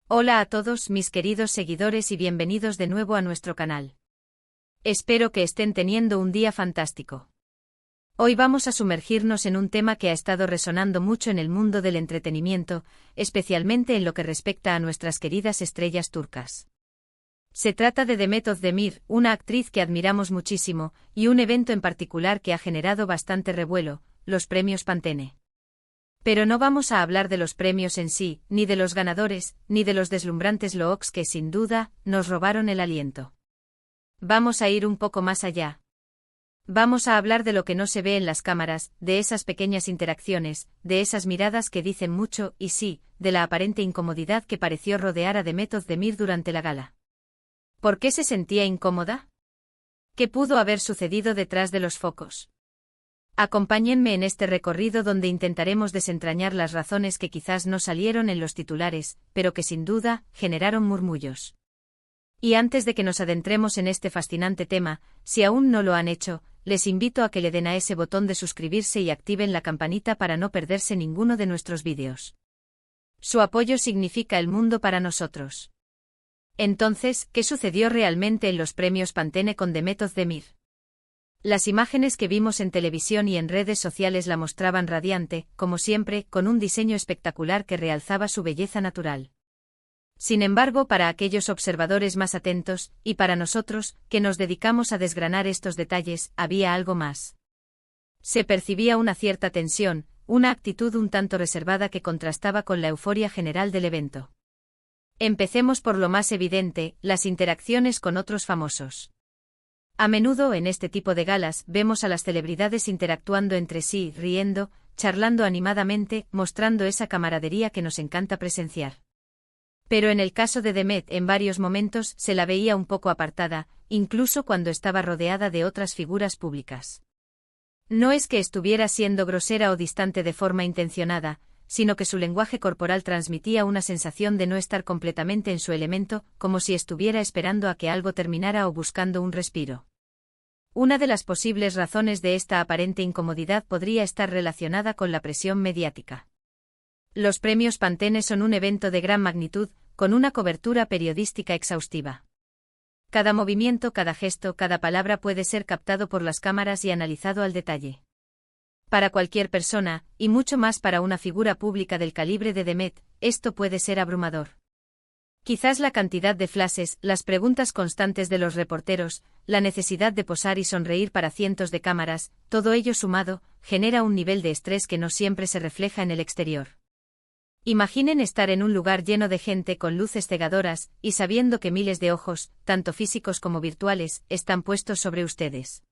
Hola a todos mis queridos seguidores y bienvenidos de nuevo a nuestro canal. Espero que estén teniendo un día fantástico. Hoy vamos a sumergirnos en un tema que ha estado resonando mucho en el mundo del entretenimiento, especialmente en lo que respecta a nuestras queridas estrellas turcas. Se trata de Demet Özdemir, una actriz que admiramos muchísimo, y un evento en particular que ha generado bastante revuelo, los premios Pantene. Pero no vamos a hablar de los premios en sí, ni de los ganadores, ni de los deslumbrantes looks que sin duda nos robaron el aliento. Vamos a ir un poco más allá. Vamos a hablar de lo que no se ve en las cámaras, de esas pequeñas interacciones, de esas miradas que dicen mucho y sí, de la aparente incomodidad que pareció rodear a Demet Özdemir durante la gala. ¿Por qué se sentía incómoda? ¿Qué pudo haber sucedido detrás de los focos? Acompáñenme en este recorrido donde intentaremos desentrañar las razones que quizás no salieron en los titulares, pero que sin duda generaron murmullos. Y antes de que nos adentremos en este fascinante tema, si aún no lo han hecho, les invito a que le den a ese botón de suscribirse y activen la campanita para no perderse ninguno de nuestros vídeos. Su apoyo significa el mundo para nosotros. Entonces, ¿qué sucedió realmente en los premios Pantene con Demet Özdemir? Las imágenes que vimos en televisión y en redes sociales la mostraban radiante, como siempre, con un diseño espectacular que realzaba su belleza natural. Sin embargo, para aquellos observadores más atentos, y para nosotros, que nos dedicamos a desgranar estos detalles, había algo más. Se percibía una cierta tensión, una actitud un tanto reservada que contrastaba con la euforia general del evento. Empecemos por lo más evidente, las interacciones con otros famosos. A menudo en este tipo de galas vemos a las celebridades interactuando entre sí, riendo, charlando animadamente, mostrando esa camaradería que nos encanta presenciar. Pero en el caso de Demet en varios momentos se la veía un poco apartada, incluso cuando estaba rodeada de otras figuras públicas. No es que estuviera siendo grosera o distante de forma intencionada, sino que su lenguaje corporal transmitía una sensación de no estar completamente en su elemento, como si estuviera esperando a que algo terminara o buscando un respiro. Una de las posibles razones de esta aparente incomodidad podría estar relacionada con la presión mediática. Los premios Pantene son un evento de gran magnitud, con una cobertura periodística exhaustiva. Cada movimiento, cada gesto, cada palabra puede ser captado por las cámaras y analizado al detalle. Para cualquier persona, y mucho más para una figura pública del calibre de Demet, esto puede ser abrumador. Quizás la cantidad de flashes, las preguntas constantes de los reporteros, la necesidad de posar y sonreír para cientos de cámaras, todo ello sumado, genera un nivel de estrés que no siempre se refleja en el exterior. Imaginen estar en un lugar lleno de gente con luces cegadoras, y sabiendo que miles de ojos, tanto físicos como virtuales, están puestos sobre ustedes.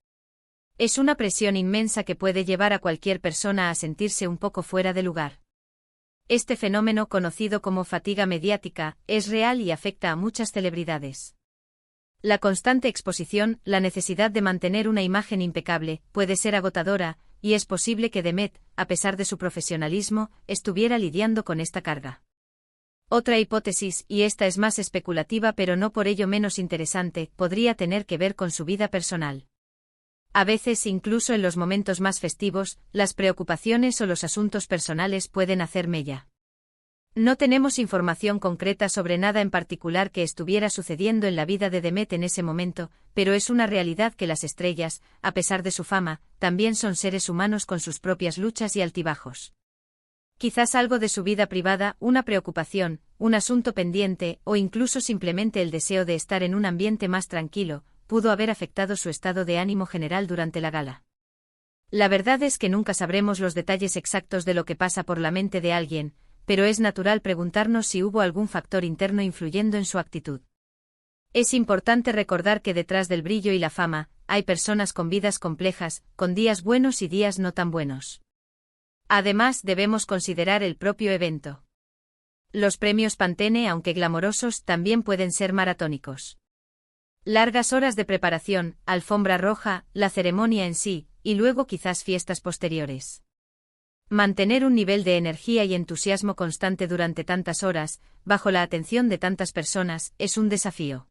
Es una presión inmensa que puede llevar a cualquier persona a sentirse un poco fuera de lugar. Este fenómeno, conocido como fatiga mediática, es real y afecta a muchas celebridades. La constante exposición, la necesidad de mantener una imagen impecable, puede ser agotadora, y es posible que Demet, a pesar de su profesionalismo, estuviera lidiando con esta carga. Otra hipótesis, y esta es más especulativa pero no por ello menos interesante, podría tener que ver con su vida personal. A veces, incluso en los momentos más festivos, las preocupaciones o los asuntos personales pueden hacer mella. No tenemos información concreta sobre nada en particular que estuviera sucediendo en la vida de Demet en ese momento, pero es una realidad que las estrellas, a pesar de su fama, también son seres humanos con sus propias luchas y altibajos. Quizás algo de su vida privada, una preocupación, un asunto pendiente, o incluso simplemente el deseo de estar en un ambiente más tranquilo, pudo haber afectado su estado de ánimo general durante la gala. La verdad es que nunca sabremos los detalles exactos de lo que pasa por la mente de alguien, pero es natural preguntarnos si hubo algún factor interno influyendo en su actitud. Es importante recordar que detrás del brillo y la fama, hay personas con vidas complejas, con días buenos y días no tan buenos. Además, debemos considerar el propio evento. Los premios Pantene, aunque glamorosos, también pueden ser maratónicos. Largas horas de preparación, alfombra roja, la ceremonia en sí, y luego quizás fiestas posteriores. Mantener un nivel de energía y entusiasmo constante durante tantas horas, bajo la atención de tantas personas, es un desafío.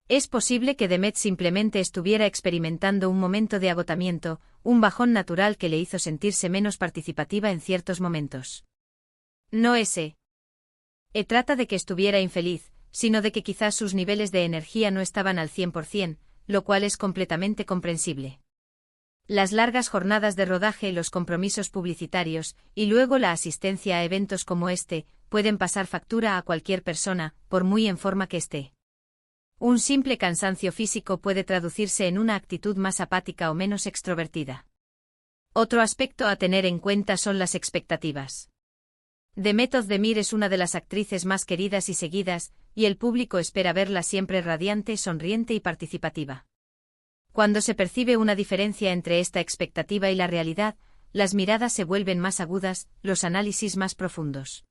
Es posible que Demet simplemente estuviera experimentando un momento de agotamiento, un bajón natural que le hizo sentirse menos participativa en ciertos momentos. No sé. Trata de que estuviera infeliz, sino de que quizás sus niveles de energía no estaban al 100%, lo cual es completamente comprensible. Las largas jornadas de rodaje, los compromisos publicitarios, y luego la asistencia a eventos como este, pueden pasar factura a cualquier persona, por muy en forma que esté. Un simple cansancio físico puede traducirse en una actitud más apática o menos extrovertida. Otro aspecto a tener en cuenta son las expectativas. Demet Özdemir es una de las actrices más queridas y seguidas, y el público espera verla siempre radiante, sonriente y participativa. Cuando se percibe una diferencia entre esta expectativa y la realidad, las miradas se vuelven más agudas, los análisis más profundos.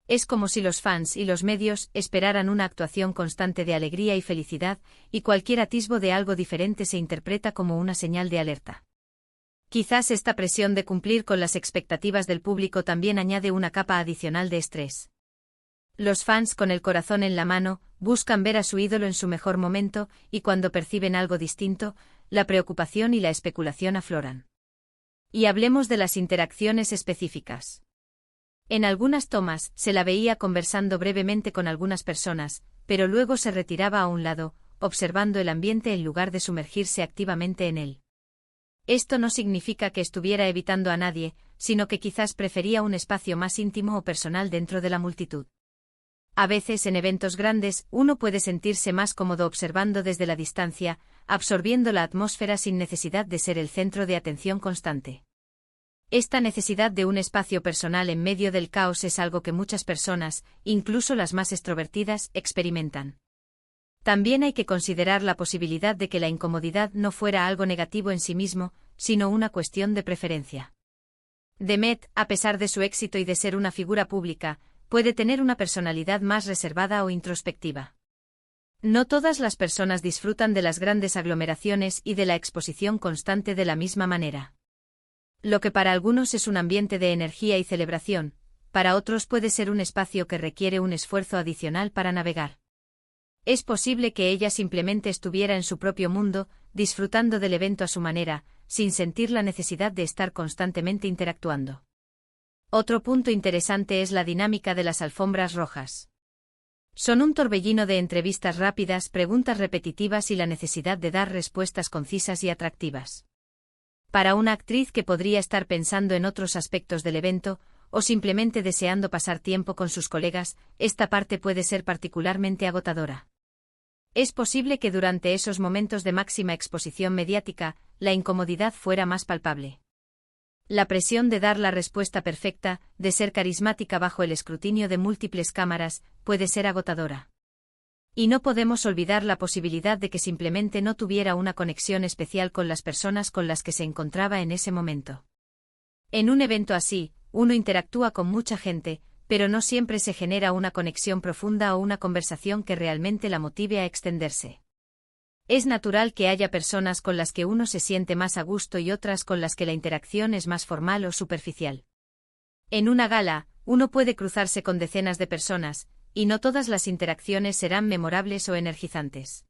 Es como si los fans y los medios esperaran una actuación constante de alegría y felicidad, y cualquier atisbo de algo diferente se interpreta como una señal de alerta. Quizás esta presión de cumplir con las expectativas del público también añade una capa adicional de estrés. Los fans, con el corazón en la mano, buscan ver a su ídolo en su mejor momento, y cuando perciben algo distinto, la preocupación y la especulación afloran. Y hablemos de las interacciones específicas. En algunas tomas, se la veía conversando brevemente con algunas personas, pero luego se retiraba a un lado, observando el ambiente en lugar de sumergirse activamente en él. Esto no significa que estuviera evitando a nadie, sino que quizás prefería un espacio más íntimo o personal dentro de la multitud. A veces en eventos grandes, uno puede sentirse más cómodo observando desde la distancia, absorbiendo la atmósfera sin necesidad de ser el centro de atención constante. Esta necesidad de un espacio personal en medio del caos es algo que muchas personas, incluso las más extrovertidas, experimentan. También hay que considerar la posibilidad de que la incomodidad no fuera algo negativo en sí mismo, sino una cuestión de preferencia. Demet, a pesar de su éxito y de ser una figura pública, puede tener una personalidad más reservada o introspectiva. No todas las personas disfrutan de las grandes aglomeraciones y de la exposición constante de la misma manera. Lo que para algunos es un ambiente de energía y celebración, para otros puede ser un espacio que requiere un esfuerzo adicional para navegar. Es posible que ella simplemente estuviera en su propio mundo, disfrutando del evento a su manera, sin sentir la necesidad de estar constantemente interactuando. Otro punto interesante es la dinámica de las alfombras rojas. Son un torbellino de entrevistas rápidas, preguntas repetitivas y la necesidad de dar respuestas concisas y atractivas. Para una actriz que podría estar pensando en otros aspectos del evento, o simplemente deseando pasar tiempo con sus colegas, esta parte puede ser particularmente agotadora. Es posible que durante esos momentos de máxima exposición mediática, la incomodidad fuera más palpable. La presión de dar la respuesta perfecta, de ser carismática bajo el escrutinio de múltiples cámaras, puede ser agotadora. Y no podemos olvidar la posibilidad de que simplemente no tuviera una conexión especial con las personas con las que se encontraba en ese momento. En un evento así, uno interactúa con mucha gente, pero no siempre se genera una conexión profunda o una conversación que realmente la motive a extenderse. Es natural que haya personas con las que uno se siente más a gusto y otras con las que la interacción es más formal o superficial. En una gala, uno puede cruzarse con decenas de personas, y no todas las interacciones serán memorables o energizantes.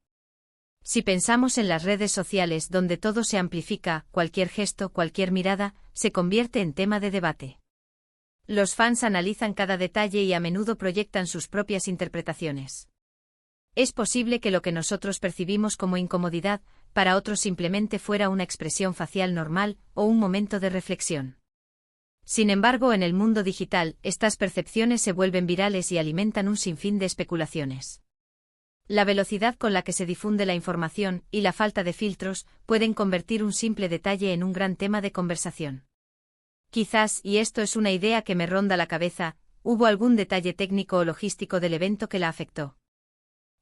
Si pensamos en las redes sociales donde todo se amplifica, cualquier gesto, cualquier mirada, se convierte en tema de debate. Los fans analizan cada detalle y a menudo proyectan sus propias interpretaciones. Es posible que lo que nosotros percibimos como incomodidad, para otros simplemente fuera una expresión facial normal o un momento de reflexión. Sin embargo, en el mundo digital, estas percepciones se vuelven virales y alimentan un sinfín de especulaciones. La velocidad con la que se difunde la información y la falta de filtros pueden convertir un simple detalle en un gran tema de conversación. Quizás, y esto es una idea que me ronda la cabeza, hubo algún detalle técnico o logístico del evento que la afectó.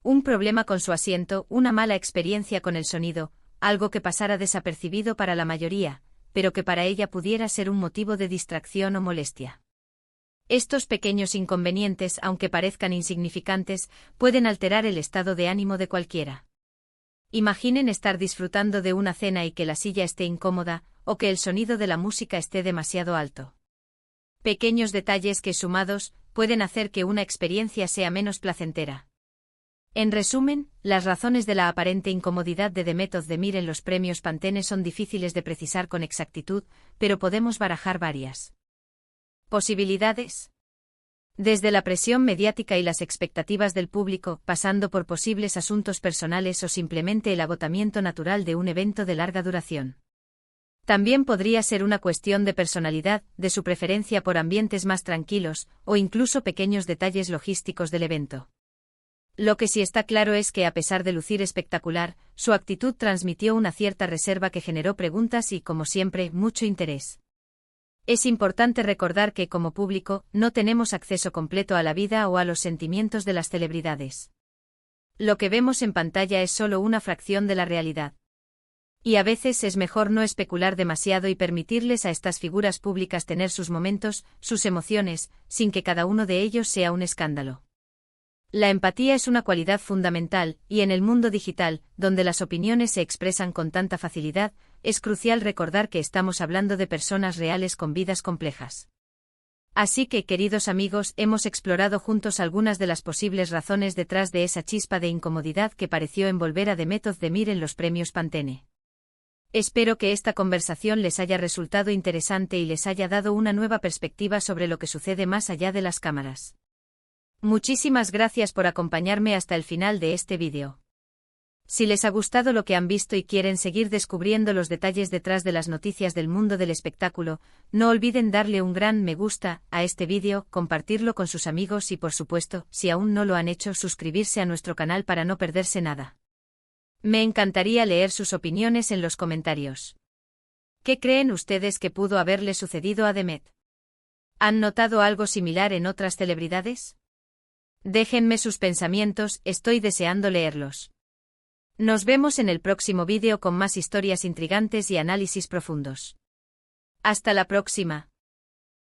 Un problema con su asiento, una mala experiencia con el sonido, algo que pasara desapercibido para la mayoría, pero que para ella pudiera ser un motivo de distracción o molestia. Estos pequeños inconvenientes, aunque parezcan insignificantes, pueden alterar el estado de ánimo de cualquiera. Imaginen estar disfrutando de una cena y que la silla esté incómoda, o que el sonido de la música esté demasiado alto. Pequeños detalles que, sumados, pueden hacer que una experiencia sea menos placentera. En resumen, las razones de la aparente incomodidad de Demet Özdemir en los premios Pantene son difíciles de precisar con exactitud, pero podemos barajar varias posibilidades. Desde la presión mediática y las expectativas del público, pasando por posibles asuntos personales o simplemente el agotamiento natural de un evento de larga duración. También podría ser una cuestión de personalidad, de su preferencia por ambientes más tranquilos, o incluso pequeños detalles logísticos del evento. Lo que sí está claro es que a pesar de lucir espectacular, su actitud transmitió una cierta reserva que generó preguntas y, como siempre, mucho interés. Es importante recordar que, como público, no tenemos acceso completo a la vida o a los sentimientos de las celebridades. Lo que vemos en pantalla es solo una fracción de la realidad. Y a veces es mejor no especular demasiado y permitirles a estas figuras públicas tener sus momentos, sus emociones, sin que cada uno de ellos sea un escándalo. La empatía es una cualidad fundamental, y en el mundo digital, donde las opiniones se expresan con tanta facilidad, es crucial recordar que estamos hablando de personas reales con vidas complejas. Así que, queridos amigos, hemos explorado juntos algunas de las posibles razones detrás de esa chispa de incomodidad que pareció envolver a Demet Özdemir en los premios Pantene. Espero que esta conversación les haya resultado interesante y les haya dado una nueva perspectiva sobre lo que sucede más allá de las cámaras. Muchísimas gracias por acompañarme hasta el final de este vídeo. Si les ha gustado lo que han visto y quieren seguir descubriendo los detalles detrás de las noticias del mundo del espectáculo, no olviden darle un gran me gusta a este vídeo, compartirlo con sus amigos y, por supuesto, si aún no lo han hecho, suscribirse a nuestro canal para no perderse nada. Me encantaría leer sus opiniones en los comentarios. ¿Qué creen ustedes que pudo haberle sucedido a Demet? ¿Han notado algo similar en otras celebridades? Déjenme sus pensamientos, estoy deseando leerlos. Nos vemos en el próximo vídeo con más historias intrigantes y análisis profundos. Hasta la próxima.